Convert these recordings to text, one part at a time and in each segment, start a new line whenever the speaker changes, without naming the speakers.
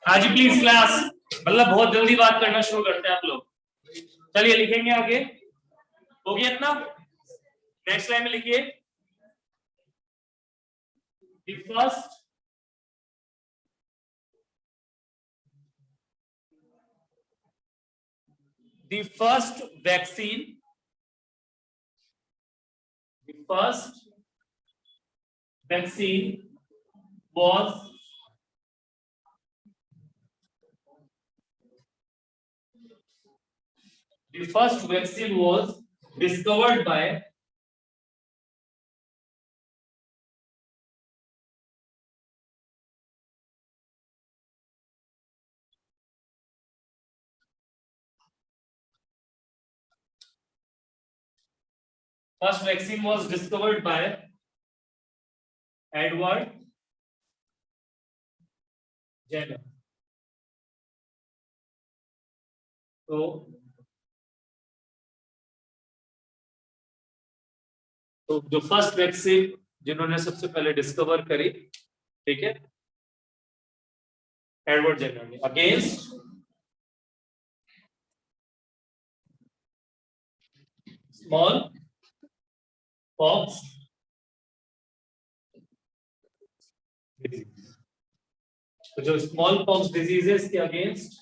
हाँ जी please class, मतलब बहुत जल्दी बात करना शुरू करते हैं आप लोग। चलिए लिखेंगे आगे, हो गया इतना। नेक्स्ट लाइन में लिखिए, the first vaccine was discovered by Edward Jenner। तो जो फर्स्ट वैक्सीन जिन्होंने सबसे पहले डिस्कवर करी, ठीक है, एडवर्ड जेनर ने, अगेंस्ट स्मॉल पॉक्स डिजीज। तो जो स्मॉल पॉक्स डिजीज है इसके अगेंस्ट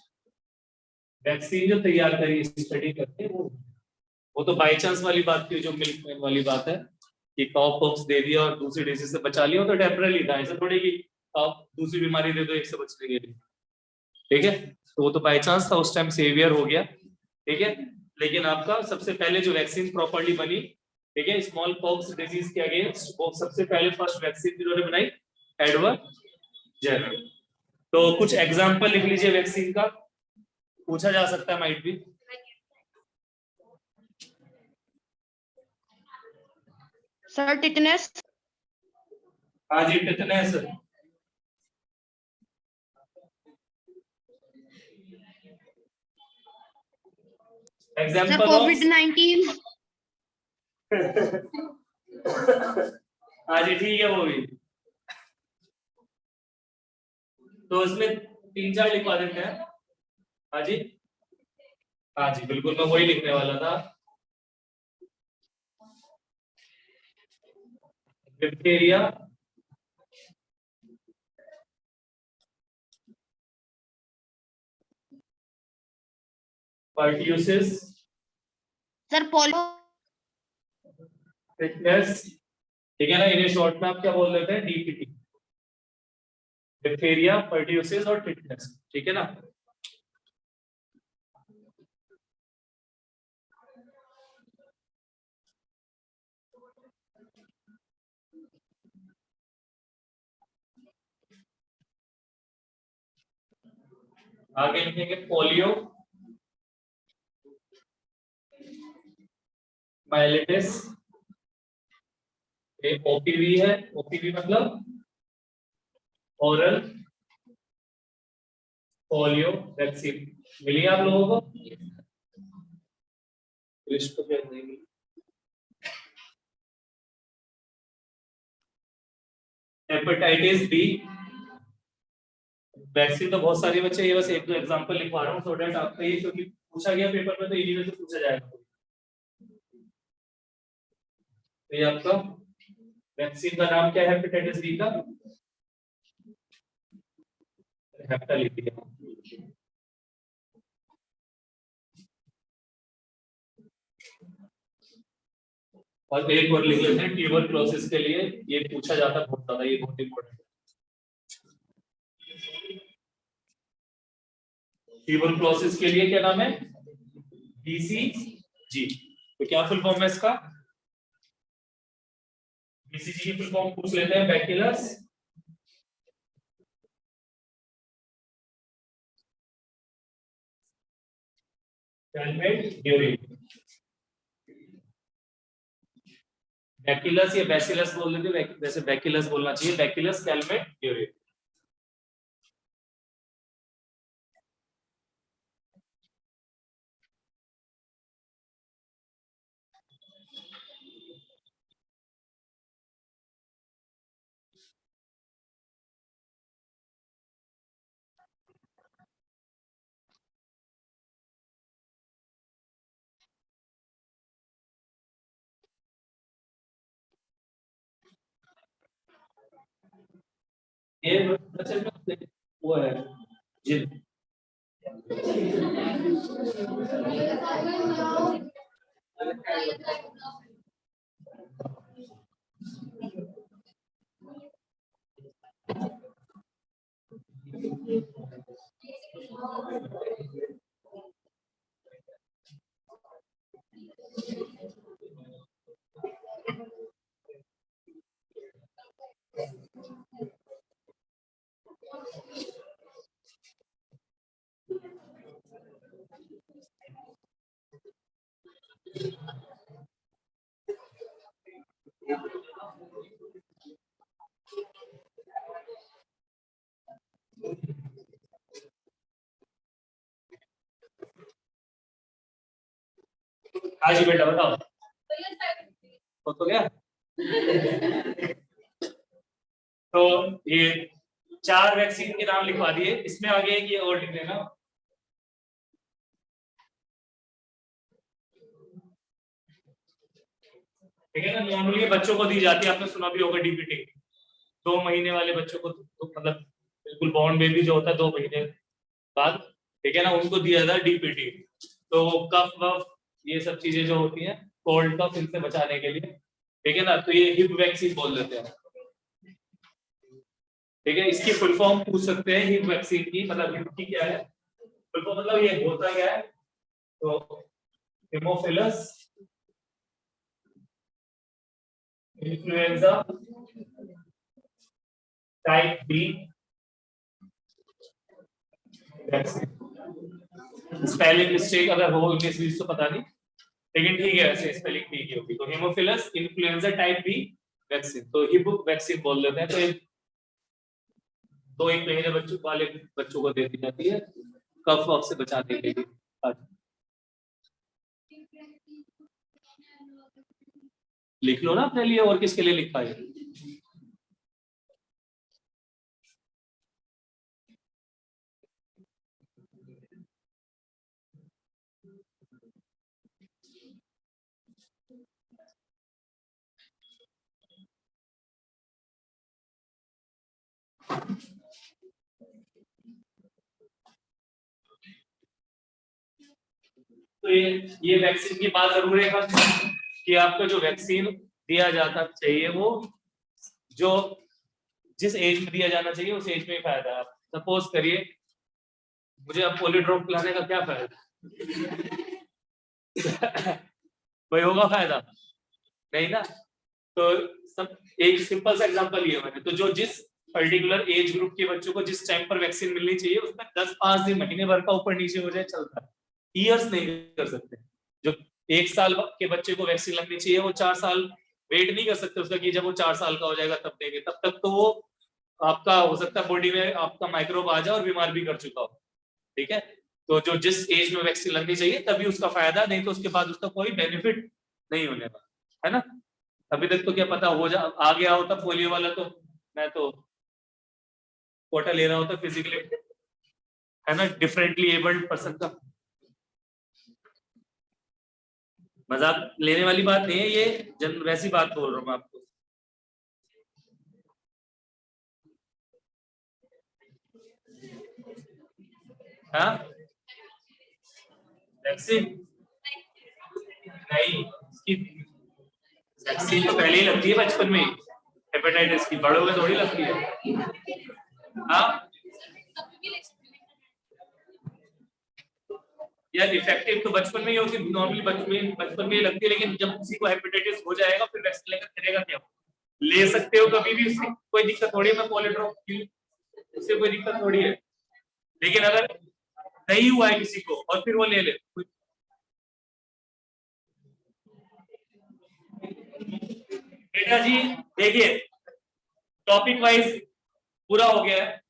वैक्सीन जो तैयार करी स्टडी करके, वो तो बाई चांस वाली बात थी, जो मिल्क वाली बात है कि काउ पॉक्स दे दिया और दूसरी डिजीज से बचा लिया, तो टेम्पररी था, ऐसा थोड़ी कि आप दूसरी बीमारी दे दो एक से बचने के लिए, ठीक है। तो वो तो बाई चांस था, उस टाइम सेवियर हो गया, ठीक है। लेकिन आपका सबसे पहले जो वैक्सीन प्रॉपर्ली बनी, ठीक है, स्मॉल पॉक्स डिजीज के अगेंस्ट, वो सबसे पहले फर्स्ट वैक्सीन जिन्होंने बनाई एडवर्ड जेनर। तो कुछ एग्जांपल लिख लीजिए वैक्सीन का, पूछा जा सकता है, माइट भी।
Sir tetanus.
हाँ जी, टिटनेस। एग्जांपल
कोविड-19।
हाँ जी ठीक है, वो भी। तो इसमें 3-4 लिखवा देते हैं। हाँ जी, हाँ जी बिल्कुल, मैं वही लिखने वाला था। Diphtheria, pertussis,
sir polio.
Tetanus, ठीक है ना, इन्हें शॉर्ट में आप क्या बोल लेते हैं, डीपीटी। डिप्थीरिया, पर्ट्यूसिस और टिटनेस, ठीक है ना। आगे लिखेंगे पोलियो, माइलेटिस, एक ओपीवी है, ओपीवी मतलब ओरल पोलियो वैक्सीन। मिली आप लोगों को लिस्ट तो नहीं मिली। हेपेटाइटिस बी वैक्सीन तो बहुत सारी बच्चे, ये बस एक दो एग्जांपल लिखवा रहा हूँ सो दैट आपका ये, क्योंकि पूछा गया पेपर में तो इन्हीं में से पूछा जाएगा। तो ये आपका वैक्सीन का नाम क्या है हेपेटाइटिस बी का, हेप्टा लिख दिया। और एक और लिख लेते हैं ट्यूबरक्लोसिस के लिए, ये पूछा जाता है बहुत ज्यादा, ये बहुत इंपॉर्टेंट है। ट्यूबरक्लोसिस के लिए क्या नाम है, बीसीजी। तो क्या फुल फॉर्म है इसका, बीसीजी की फुल फॉर्म पूछ लेते हैं, बैक्टीरियस कैलमेट ड्यूरी। बैक्टीरियस या बैसिलस बोल देते, वैसे बैक्टीरियस बोलना चाहिए, बैक्टीरियस कैलमेट ड्यूरी। ये बच्चे में वो है जिन हाँ जी बेटा बताओ तो क्या तो ये 4 वैक्सीन के नाम लिखवा दिए, इसमें आगे ये और लिख देना। ठीक है ना, नॉर्मली बच्चों को दी जाती है, आपने सुना भी होगा डीपीटी, 2 महीने वाले बच्चों को तो मतलब बिल्कुल बॉर्न बेबी जो होता है 2 महीने बाद, ठीक है ना, उनको दिया जाता है डीपीटी। तो कफ वफ ये सब चीजें जो होती हैं कोल्ड कफ, इनसे बचाने के लिए, ठीक है ना, तो ये हिप वैक्सीन बोल देते हैं। ठीक है, इसकी फुल फॉर्म पूछ सकते हैं हिप वैक्सीन की, मतलब हिप की क्या है फुल फॉर्म, मतलब ये होता क्या है, तो Haemophilus influenza type B vaccine. Spelling mistake अगर हो 19-20 तो पता नहीं, लेकिन ठीक है, वैसे स्पेलिंग ठीक ही होगी। तो Haemophilus influenza type B vaccine, तो हिप वैक्सीन बोल देते हैं। तो एक 1 महीने बच्चों वाले बच्चों को दे दी जाती है कफ वफ से बचाने के लिए। लिख लो ना अपने लिए, और किसके लिए लिखा है। तो ये वैक्सीन की बात जरूर है कि आपका जो वैक्सीन दिया जाता चाहिए वो जो जिस एज में दिया जाना चाहिए उस एज में ही फायदा है। सपोज करिए मुझे अब पोलियो ड्रॉप पिलाने का क्या फायदा कोई होगा फायदा नहीं ना। तो सब एक सिंपल सा एग्जांपल लिया मैंने, तो जो जिस पर्टिकुलर एज ग्रुप के बच्चों को जिस टाइम पर वैक्सीन मिलनी चाहिए उसमें 10-5 दिन महीने भर का ऊपर नीचे हो जाए चलता है, ईयर्स नहीं कर सकते। जो 1 साल के बच्चे को वैक्सीन लगनी चाहिए वो 4 साल वेट नहीं कर सकते उसका कि जब वो 4 साल का हो जाएगा तब देंगे, तब तक तो वो आपका हो सकता है बॉडी में आपका माइक्रोब आ जाए और बीमार भी कर चुका हो। ठीक है, तो जो जिस एज में वैक्सीन लगनी चाहिए तभी उसका फायदा, नहीं तो उसके बाद उसका कोई बेनिफिट नहीं होने वाला है ना। अभी तक तो क्या पता हो जा आ गया होता पोलियो वाला, तो मैं तो कोटा ले रहा होता फिजिकली, है ना, डिफरेंटली एबल्ड पर्सन का। मजाक लेने वाली बात नहीं है ये, वैसी बात बोल रहा हूँ मैं आपको। हाँ वैक्सीन नहीं, इसकी वैक्सीन तो पहले ही लगती है बचपन में, हेपेटाइटिस की, बड़ों में थोड़ी लगती है। हाँ यार इफेक्टिव तो बचपन में ही होती है, नॉर्मली बचपन में ही लगती है, लेकिन जब किसी को हेपेटाइटिस हो जाएगा फिर वैक्सीन लेकर करेगा क्या, ले सकते हो कभी भी, उससे कोई दिक्कत थोड़ी है। मैं पोलियो ड्रॉप उससे कोई दिक्कत थोड़ी है, लेकिन अगर नहीं हुआ है किसी को और फिर वो ले ले, बेटा जी देखिए टॉपिक वाइज पूरा हो गया है,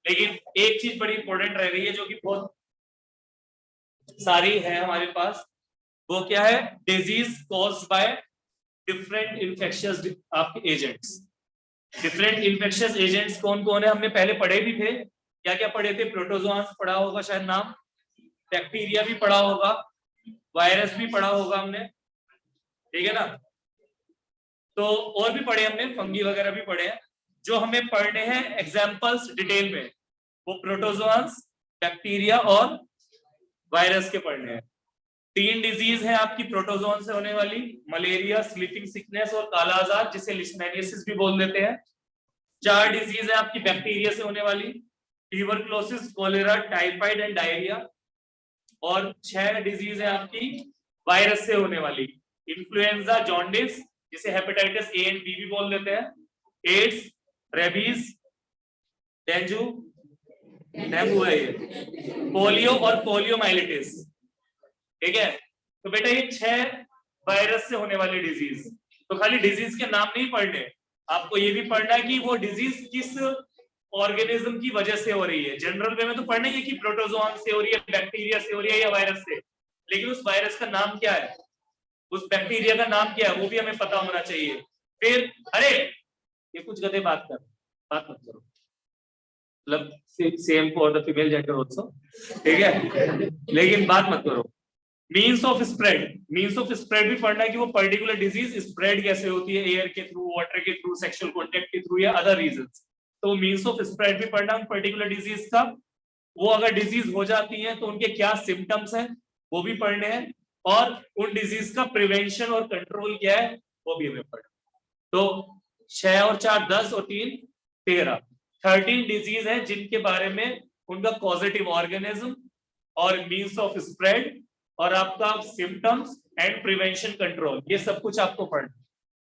लेकिन एक चीज बड़ी इंपॉर्टेंट रह गई है जो कि बहुत सारी है हमारे पास, वो क्या है, disease caused by different infectious आपके एजेंट्स। डिफरेंट इन्फेक्शियस एजेंट्स कौन कौन है, हमने पहले पढ़े भी थे, क्या क्या पढ़े थे, प्रोटोजोआंस पढ़ा होगा शायद नाम, बैक्टीरिया भी पढ़ा होगा, वायरस भी पढ़ा होगा हमने, ठीक है ना, तो और भी पढ़े हमने, फंगी वगैरह भी पढ़े हैं। जो हमें पढ़ने हैं एग्जाम्पल्स डिटेल में, वो प्रोटोजोआंस, बैक्टीरिया और वायरस के पढ़ने हैं। 3 डिजीज है आपकी प्रोटोजोन से होने वाली, मलेरिया, स्लीपिंग सिकनेस और काला आजार जिसे लिशमैनियासिस भी बोल देते हैं। 4 डिजीज है आपकी बैक्टीरिया से होने वाली, tuberculosis, cholera, typhoid and diarrhoea. और 6 डिजीज है आपकी वायरस से होने वाली, इन्फ्लुएंजा, जॉन्डिस जिसे हेपेटाइटिस ए एंड बी भी बोल देते हैं, एड्स, रेबीज, डेंगू है ये, पोलियो और पोलियोमाइलिटिस। ठीक है, तो बेटा ये 6 वायरस से होने वाली डिजीज। तो खाली डिजीज के नाम नहीं पढ़ने, आपको ये भी पढ़ना है कि वो डिजीज किस ऑर्गेनिज्म की वजह से हो रही है। जनरल वे में तो पढ़ना है कि प्रोटोजोआन से हो रही है, बैक्टीरिया से हो रही है या वायरस से, लेकिन उस वायरस का नाम क्या है, उस बैक्टीरिया का नाम क्या है, वो भी हमें पता होना चाहिए। फिर अरे ये कुछ गधे बात मत करो, मतलब same for the female gender also, ठीक है, लेकिन बात मत करो। मीन्स ऑफ स्प्रेड भी पढ़ना है कि वो पर्टिकुलर डिजीज स्प्रेड कैसे होती है, एयर के थ्रू, वाटर के थ्रू, सेक्सुअल कॉन्टेक्ट के थ्रू या अदर रीजंस। तो मीन्स ऑफ स्प्रेड भी पढ़ना उन पर्टिकुलर डिजीज का, वो अगर डिजीज हो जाती है तो उनके क्या सिम्टम्स हैं वो भी पढ़ने हैं, और उन डिजीज का प्रिवेंशन और कंट्रोल क्या है वो भी हमें पढ़ना। तो 6 और 4 10 और 3 13 डिजीज है जिनके बारे में उनका कॉजेटिव ऑर्गेनिज्म और मीन्स ऑफ स्प्रेड और आपका सिम्टम्स एंड प्रिवेंशन कंट्रोल, ये सब कुछ आपको पढ़ना।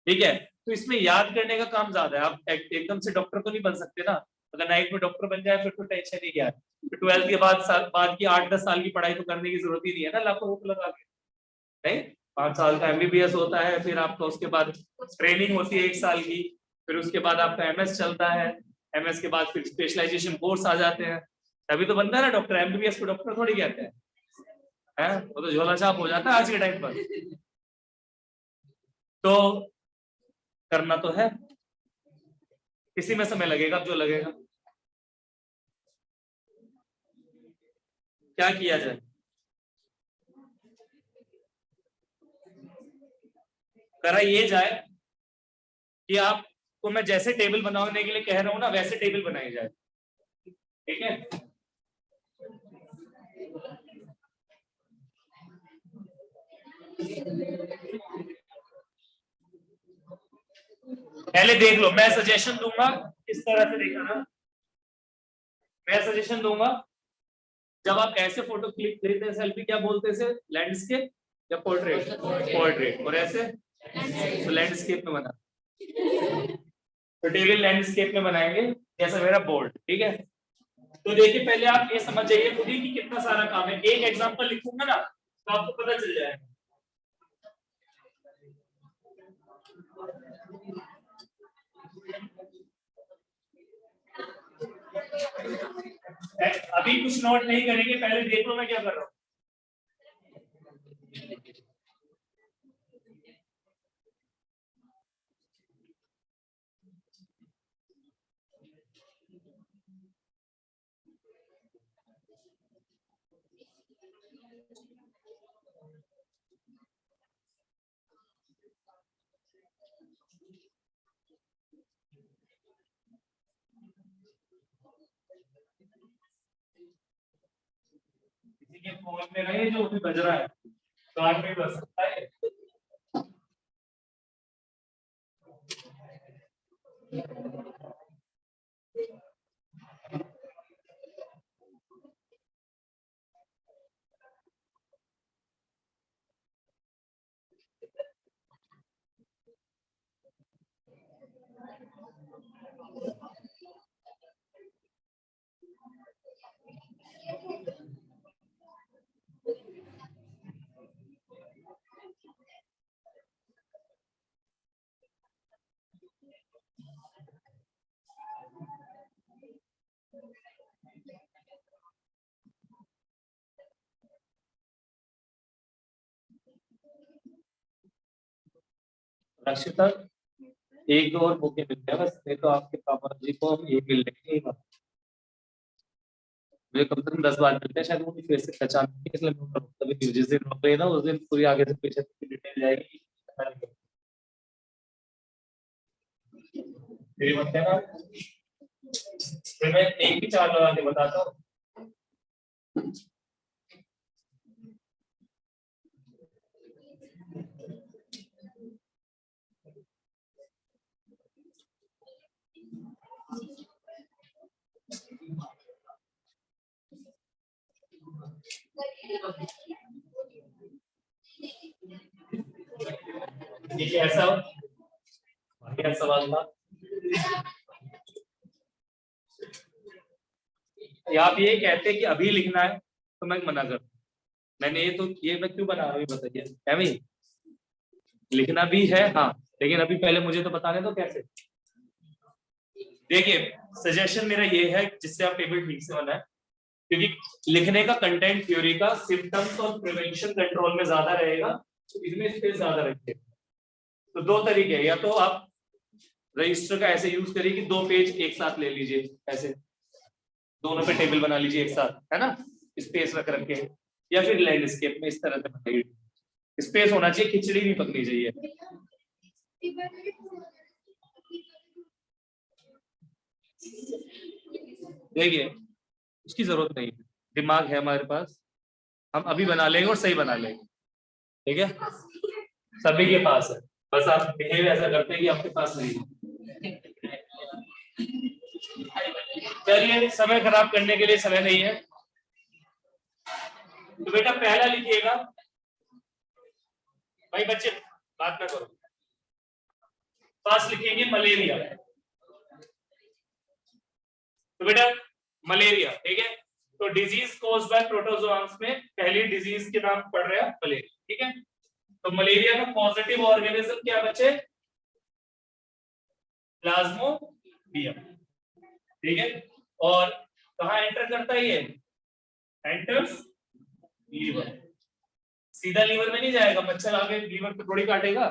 ठीक है, तो इसमें याद करने का काम ज्यादा है, आप एकदम से डॉक्टर तो नहीं बन सकते ना। अगर नाइट में डॉक्टर बन जाए फिर तो टेंशन ही क्या है, फिर 12th के बाद की 8-10 साल की पढ़ाई तो करने की जरूरत ही नहीं है ना, लाखों रुपए लगा के। नहीं, 5 साल का एमबीबीएस होता है, फिर आपका उसके बाद ट्रेनिंग होती है 1 साल की, फिर उसके बाद आपका एमएस चलता है, एमएस के बाद फिर स्पेशलाइजेशन कोर्स आ जाते हैं, तभी तो बनता है ना डॉक्टर। एमबीबीएस को डॉक्टर थोड़ी कहते हैं, वो तो झोला छाप हो जाता है आज के टाइम पर। तो करना तो है, इसी में समय लगेगा जो लगेगा। क्या किया जाए, करा ये जाए कि आपको मैं जैसे टेबल बनाने के लिए कह रहा हूं ना वैसे टेबल बनाई जाए। ठीक है, पहले देख लो, मैं सजेशन दूंगा इस तरह से, देखा ना, मैं सजेशन दूंगा जब आप ऐसे फोटो क्लिक लेते हैं सेल्फी, क्या बोलते हैं, लैंडस्केप या पोर्ट्रेट, पोर्ट्रेट, और ऐसे तो लैंडस्केप में बना, तो टेबल लैंडस्केप में बनाएंगे जैसा मेरा बोर्ड। ठीक है, तो देखिए पहले आप ये समझ जाइए खुद ही कि कितना सारा काम है। एक एग्जांपल लिखूंगा ना तो आपको पता चल जाएगा। अभी कुछ नोट नहीं करेंगे, पहले देख लो मैं क्या कर रहा हूं। किसी के फोन में रहे जो भी बज रहा है, कार में बज सकता है। रक्षिता, 1-2 और मौके मिलते हैं बस, नहीं तो आपके पापा जी को हम ये मिल लेंगे। मुझे कम से कम 10 बार मिलते हैं, शायद वो भी फेस से पहचान नहीं है, इसलिए मैं तभी जिस दिन रोक गई ना उस दिन पूरी आगे से पीछे तक की डिटेल जाएगी। मेरी मत कहना, फिर मैं एक ही चार लगा के बताता हूँ। ये कैसा बढ़िया सवाल था। या आप ये कहते कि अभी लिखना है तो मैं मना कर, मैंने ये मैं क्यों बना रहा हूँ बताइए। है भाई लिखना भी है हाँ, लेकिन अभी पहले मुझे तो बताने दो कैसे। देखिए सजेशन मेरा ये है जिससे आप टेबल ठीक से बनाए, क्योंकि लिखने का कंटेंट थ्योरी का सिम्टम्स और प्रिवेंशन कंट्रोल में ज्यादा रहेगा, तो इसमें स्पेस ज्यादा रखिए। तो दो तरीके हैं, या तो आप रजिस्टर का ऐसे यूज करिए कि 2 पेज एक साथ ले लीजिए, ऐसे दोनों पे टेबल बना लीजिए एक साथ, है ना, स्पेस रख रख के, या फिर लैंडस्केप में इस तरह से बनाइए। स्पेस होना चाहिए, खिचड़ी नहीं पकनी चाहिए। देखिए उसकी जरूरत नहीं है, दिमाग है हमारे पास, हम अभी बना लेंगे और सही बना लेंगे, ठीक है, सभी के पास है, बस आप बिहेव ऐसा करते हैं कि आपके पास नहीं है। चलिए समय खराब करने के लिए समय नहीं है, तो बेटा पहला लिखिएगा। भाई बच्चे बात ना करो, फर्स्ट लिखेंगे मलेरिया। तो बेटा मलेरिया, ठीक है, तो डिजीज कॉज बाय प्रोटोजोआंस में पहली डिजीज के नाम पढ़ रहे हैं मलेरिया, ठीक है। तो मलेरिया का पॉजिटिव ऑर्गेनिज्म क्या बच्चे, प्लाज्मोडियम, ठीक है। और कहां एंटर करता है ये, एंटर्स लीवर, सीधा लीवर में नहीं जाएगा, मच्छर आगे लीवर पे थोड़ी काटेगा,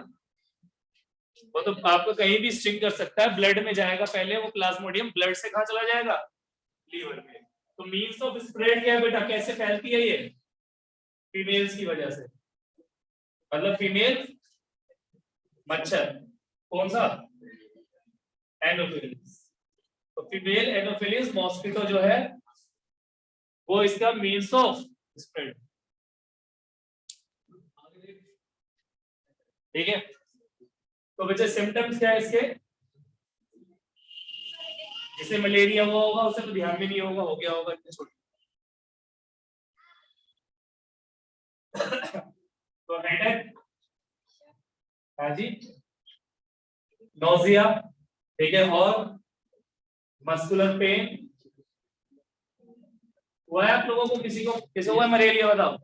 वो तो आपको कहीं भी स्टिंग कर सकता है, ब्लड में जाएगा पहले वो प्लाज्मोडियम, ब्लड से कहां चला जाएगा, लीवर में। तो मीन्स ऑफ स्प्रेड क्या है बेटा, कैसे फैलती है ये, फीमेल्स की वजह से, मतलब फीमेल मच्छर, कौन सा, एनोफिलिस। तो फीमेल एनोफिलिस मॉस्किटो जो है वो इसका मीन्स ऑफ स्प्रेड, ठीक है। तो बच्चे सिम्टम्स क्या है इसके, जिसे मलेरिया हुआ होगा उसे तो ध्यान में नहीं होगा, हो गया होगा इतने छोटे। तो हेडेक, हाँ जी, नोजिया, ठीक है, और मस्कुलर पेन। हुआ है आप लोगों को, किसी को, किसे हुआ है मलेरिया, बताओ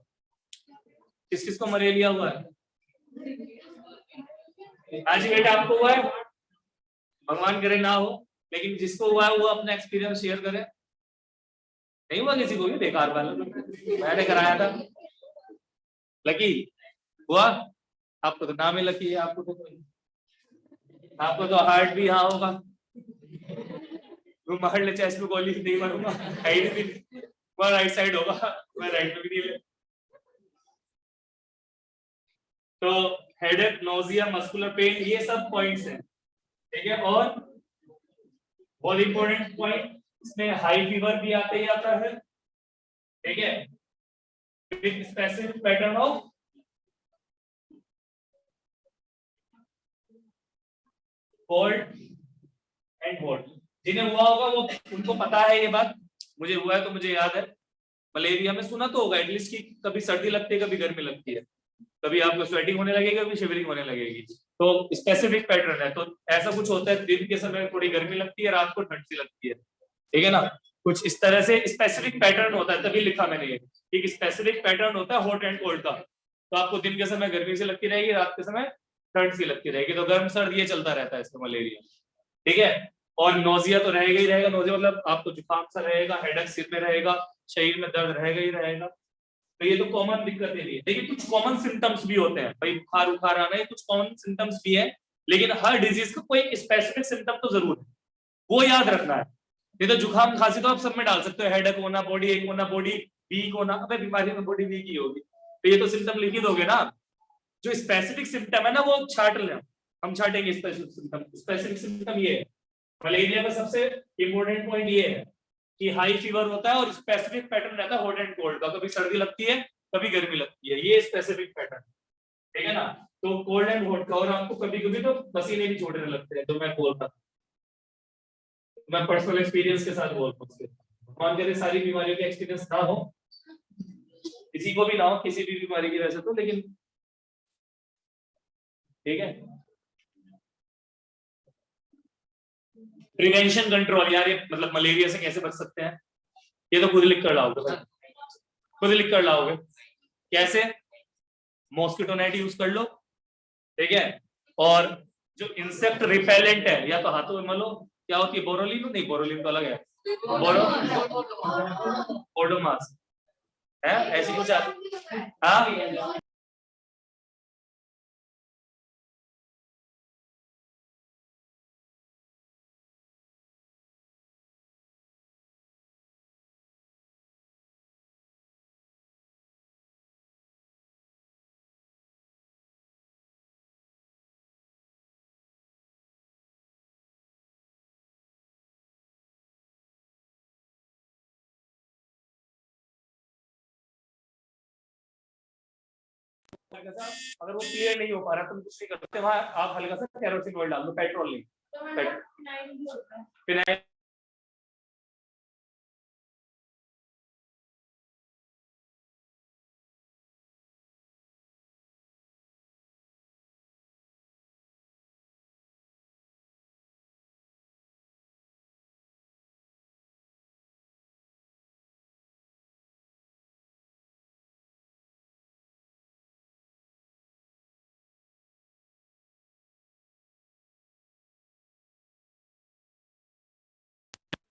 किस किस को मलेरिया हुआ है। हाँ जी बेटा आपको हुआ है, भगवान करे ना हो, लेकिन जिसको हुआ है वो अपना एक्सपीरियंस शेयर करे। नहीं हुआ किसी को भी, बेकार वाला, मैंने कराया था। लकी हुआ, आपको तो नाम ही लकी है, आपको तो हार्ट भी यहाँ होगा, वो मार ले चेस्ट में गोली नहीं मारूंगा, साइड भी वह राइट साइड होगा, मैं राइट में भी नहीं ले। तो हेडेक, नोजिया, मस्कुलर पेन, ये सब पॉइंट्स हैं, ठीक है। और बहुत इंपॉर्टेंट पॉइंट, इसमें हाई फीवर भी आते ही आता है, ठीक है, with specific pattern of cold and hot. जिन्हें हुआ होगा वो उनको पता है ये बात, मुझे हुआ है तो मुझे याद है, मलेरिया में सुना तो होगा एटलीस्ट कि कभी सर्दी लगती है कभी गर्मी लगती है, कभी आपको स्वेटिंग होने लगेगी कभी शिवरिंग होने लगेगी, तो स्पेसिफिक पैटर्न है। तो ऐसा कुछ होता है, दिन के समय थोड़ी गर्मी लगती है, रात को ठंड सी लगती है, ठीक है ना, कुछ इस तरह से स्पेसिफिक पैटर्न होता है, तभी लिखा मैंने ये, एक स्पेसिफिक पैटर्न होता है हॉट एंड कोल्ड का। तो आपको दिन के समय गर्मी से लगती रहेगी, रात के समय ठंड सी लगती रहेगी, तो गर्म सर्द ये चलता रहता है इसका मलेरिया, ठीक है। और नोजिया तो रहेगा ही रहेगा, नोजिया मतलब आपको जुकाम सा रहेगा, हेडेक सिर में रहेगा, शरीर में दर्द रहेगा ही रहेगा, तो ये तो कॉमन दिक्कतें भी है। देखिए कुछ कॉमन सिम्टम्स भी होते हैं भाई, बुखार उखार आना, कुछ कॉमन सिम्टम्स भी है, लेकिन हर डिजीज का कोई स्पेसिफिक सिम्टम तो जरूर है, वो याद रखना है। नहीं तो जुकाम खांसी तो आप सब में डाल सकते हो, हेडेक होना, बॉडी एक होना, बॉडी वीक होना, अबे बीमारी में बॉडी वीक ही होगी, तो ये तो सिम्टम लिख ही दोगे ना। जो स्पेसिफिक सिम्टम है ना वो छाट लें, हम छाटेंगे स्पेसिफिक सिम्टम। स्पेसिफिक सिम्टम ये है मलेरिया का सबसे इंपॉर्टेंट पॉइंट ये है कि हाई फीवर होता है और स्पेसिफिक पैटर्न रहता है हॉट एंड कोल्ड का, कभी सर्दी लगती है कभी गर्मी लगती है, ये स्पेसिफिक पैटर्न, ठीक है ना। तो कोल्ड एंड हॉट का, और आपको कभी कभी तो पसीने भी छोड़ने लगते हैं, जो मैं बोल रहा था, मैं पर्सनल एक्सपीरियंस के साथ बोल रहा हूँ। भगवान करे सारी बीमारियों का एक्सपीरियंस ना हो, किसी को भी ना हो किसी भी बीमारी की वजह से, तो लेकिन ठीक है। प्रिवेंशन कंट्रोल यार, ये मतलब मलेरिया से कैसे बच सकते हैं, ये तो खुद लिख कर लाओगे, खुद लिख कर लाओगे। कैसे? मॉस्किटो नेट यूज कर लो, ठीक है। और जो इंसेक्ट रिपेलेंट है, या तो हाथों में मलो, क्या होती है बोरोलिन, नहीं बोरोलिन तो अलग है, ओडोमास है, ऐसी कुछ हाँ। अगर वो क्लियर नहीं हो पा रहा, तुम कुछ नहीं करते, वहां आप हल्का सा केरोसिन ऑयल डाल दो, पेट्रोल नहीं, फिनाइल।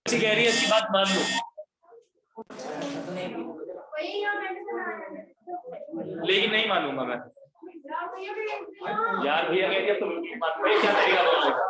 अच्छी कह रही है, इसकी बात मान लो, लेकिन नहीं मानूंगा मैं यार, भैया कह दिया तो बिल्कुल मान, भाई क्या तरीका बोलने का।